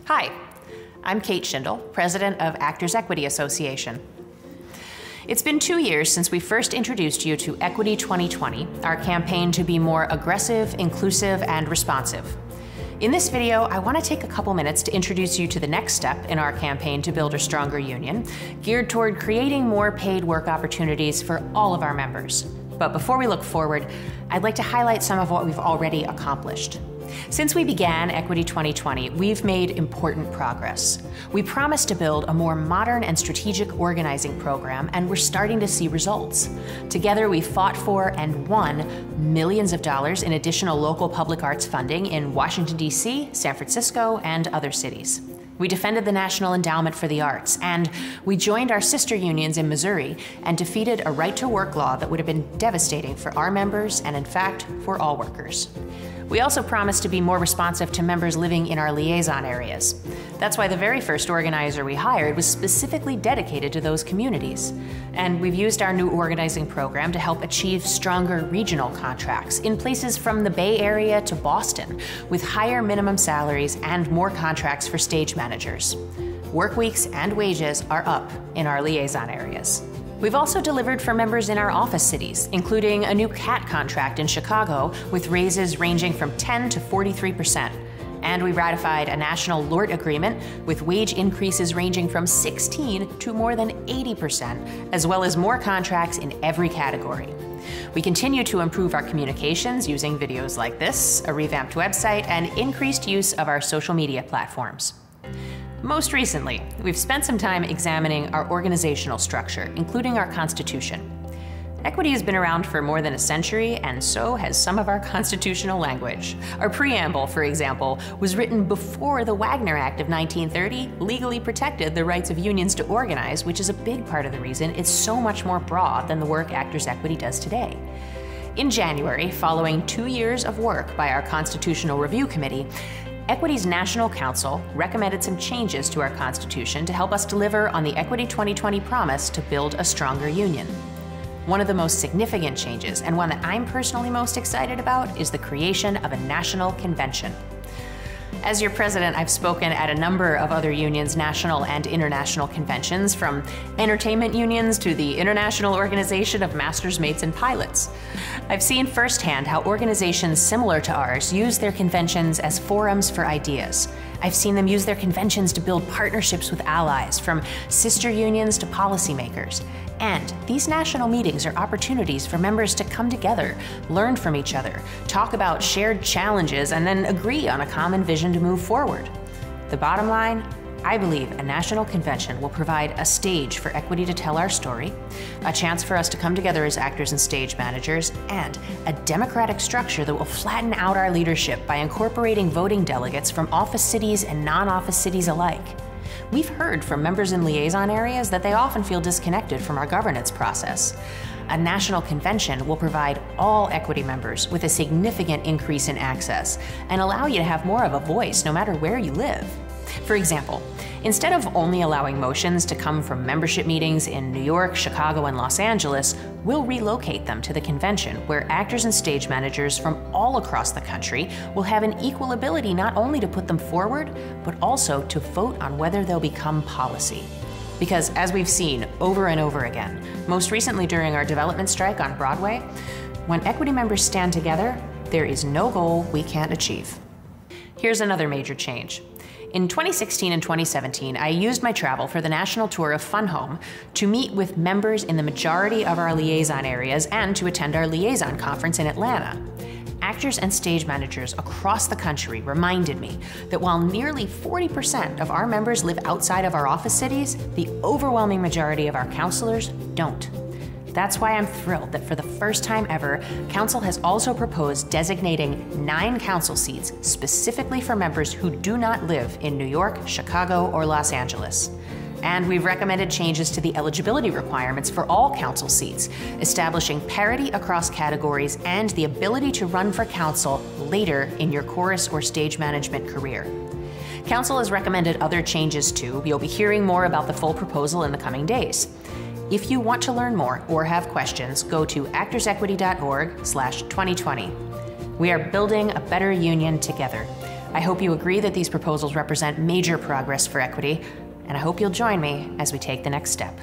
Hi, I'm Kate Shindle, President of Actors Equity Association. It's been 2 years since we first introduced you to Equity 2020, our campaign to be more aggressive, inclusive, and responsive. In this video, I want to take a couple minutes to introduce you to the next step in our campaign to build a stronger union, geared toward creating more paid work opportunities for all of our members. But before we look forward, I'd like to highlight some of what we've already accomplished. Since we began Equity 2020, we've made important progress. We promised to build a more modern and strategic organizing program, and we're starting to see results. Together, we fought for and won millions of dollars in additional local public arts funding in Washington, D.C., San Francisco, and other cities. We defended the National Endowment for the Arts, and we joined our sister unions in Missouri and defeated a right-to-work law that would have been devastating for our members and, in fact, for all workers. We also promised to be more responsive to members living in our liaison areas. That's why the very first organizer we hired was specifically dedicated to those communities. And we've used our new organizing program to help achieve stronger regional contracts in places from the Bay Area to Boston, with higher minimum salaries and more contracts for stage managers. Work weeks and wages are up in our liaison areas. We've also delivered for members in our office cities, including a new CAT contract in Chicago with raises ranging from 10 to 43%. And we ratified a national LORT agreement with wage increases ranging from 16 to more than 80%, as well as more contracts in every category. We continue to improve our communications using videos like this, a revamped website, and increased use of our social media platforms. Most recently, we've spent some time examining our organizational structure, including our Constitution. Equity has been around for more than a century, and so has some of our constitutional language. Our preamble, for example, was written before the Wagner Act of 1930 legally protected the rights of unions to organize, which is a big part of the reason it's so much more broad than the work Actors Equity does today. In January, following 2 years of work by our Constitutional Review Committee, Equity's National Council recommended some changes to our Constitution to help us deliver on the Equity 2020 promise to build a stronger union. One of the most significant changes, and one that I'm personally most excited about, is the creation of a national convention. As your president, I've spoken at a number of other unions' national and international conventions, from entertainment unions to the International Organization of Masters, Mates, and Pilots. I've seen firsthand how organizations similar to ours use their conventions as forums for ideas. I've seen them use their conventions to build partnerships with allies, from sister unions to policymakers. And these national meetings are opportunities for members to come together, learn from each other, talk about shared challenges, and then agree on a common vision to move forward. The bottom line, I believe a national convention will provide a stage for Equity to tell our story, a chance for us to come together as actors and stage managers, and a democratic structure that will flatten out our leadership by incorporating voting delegates from office cities and non-office cities alike. We've heard from members in liaison areas that they often feel disconnected from our governance process. A national convention will provide all Equity members with a significant increase in access and allow you to have more of a voice no matter where you live. For example, instead of only allowing motions to come from membership meetings in New York, Chicago, and Los Angeles, we'll relocate them to the convention, where actors and stage managers from all across the country will have an equal ability not only to put them forward, but also to vote on whether they'll become policy. Because as we've seen over and over again, most recently during our development strike on Broadway, when Equity members stand together, there is no goal we can't achieve. Here's another major change. In 2016 and 2017, I used my travel for the national tour of Fun Home to meet with members in the majority of our liaison areas and to attend our liaison conference in Atlanta. Actors and stage managers across the country reminded me that while nearly 40% of our members live outside of our office cities, the overwhelming majority of our counselors don't. That's why I'm thrilled that for the first time ever, Council has also proposed designating 9 council seats specifically for members who do not live in New York, Chicago, or Los Angeles. And we've recommended changes to the eligibility requirements for all council seats, establishing parity across categories and the ability to run for council later in your chorus or stage management career. Council has recommended other changes too. You'll be hearing more about the full proposal in the coming days. If you want to learn more or have questions, go to actorsequity.org/2020. We are building a better union together. I hope you agree that these proposals represent major progress for equity, and I hope you'll join me as we take the next step.